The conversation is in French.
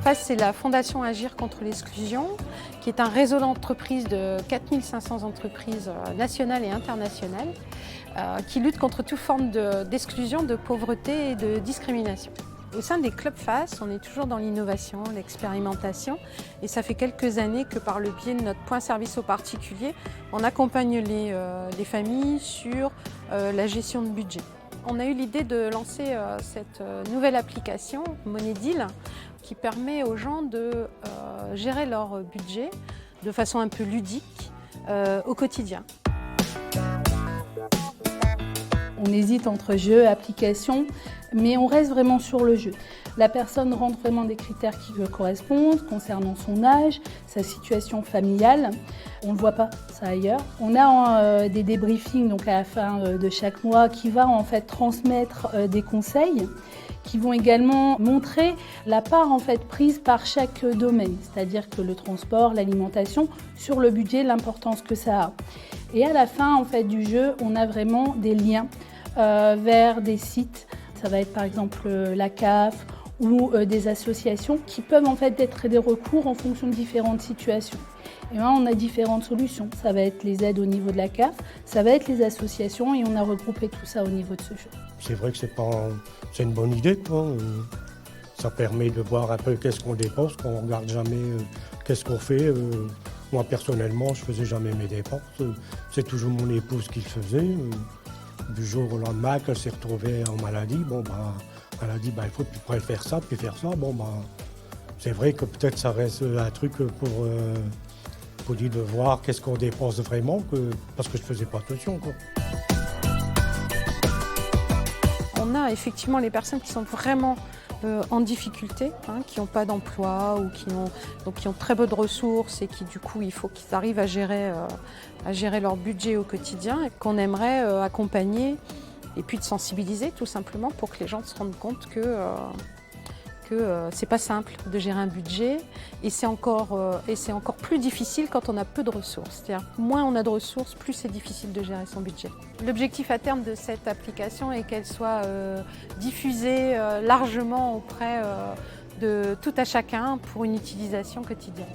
FAS, c'est la Fondation Agir contre l'exclusion, qui est un réseau d'entreprises de 4500 entreprises nationales et internationales qui luttent contre toute forme d'exclusion, de pauvreté et de discrimination. Au sein des clubs FAS, on est toujours dans l'innovation, l'expérimentation, et ça fait quelques années que par le biais de notre point service aux particuliers, on accompagne les familles sur la gestion de budget. On a eu l'idée de lancer cette nouvelle application, MoneyDeal, qui permet aux gens de gérer leur budget de façon un peu ludique au quotidien. On hésite entre jeu et application, mais on reste vraiment sur le jeu. La personne rentre vraiment des critères qui lui correspondent concernant son âge, sa situation familiale. On ne le voit pas ça ailleurs. On a des débriefings donc à la fin de chaque mois qui va en fait transmettre des conseils qui vont également montrer la part en fait prise par chaque domaine, c'est-à-dire que le transport, l'alimentation, sur le budget, l'importance que ça a. Et à la fin en fait du jeu, on a vraiment des liens vers des sites. Ça va être par exemple la CAF ou des associations qui peuvent en fait être des recours en fonction de différentes situations. Et là, on a différentes solutions. Ça va être les aides au niveau de la CAF, ça va être les associations et on a regroupé tout ça au niveau de ce jeu. C'est vrai que c'est une bonne idée, quoi. Ça permet de voir un peu qu'est-ce qu'on dépense, qu'on ne regarde jamais qu'est-ce qu'on fait. Moi personnellement, je ne faisais jamais mes dépenses. C'est toujours mon épouse qui le faisait. Du jour au lendemain, quand elle s'est retrouvée en maladie, elle a dit il faut plus faire ça, puis faire ça. C'est vrai que peut-être ça reste un truc pour dire de voir qu'est-ce qu'on dépense vraiment, parce que je ne faisais pas attention, quoi. On a effectivement les personnes qui sont vraiment en difficulté, qui n'ont pas d'emploi ou qui ont très peu de ressources et qui du coup il faut qu'ils arrivent à gérer leur budget au quotidien et qu'on aimerait accompagner et puis de sensibiliser tout simplement pour que les gens se rendent compte que c'est pas simple de gérer un budget et c'est encore plus difficile quand on a peu de ressources. C'est-à-dire moins on a de ressources, plus c'est difficile de gérer son budget. L'objectif à terme de cette application est qu'elle soit diffusée largement auprès de tout à chacun pour une utilisation quotidienne.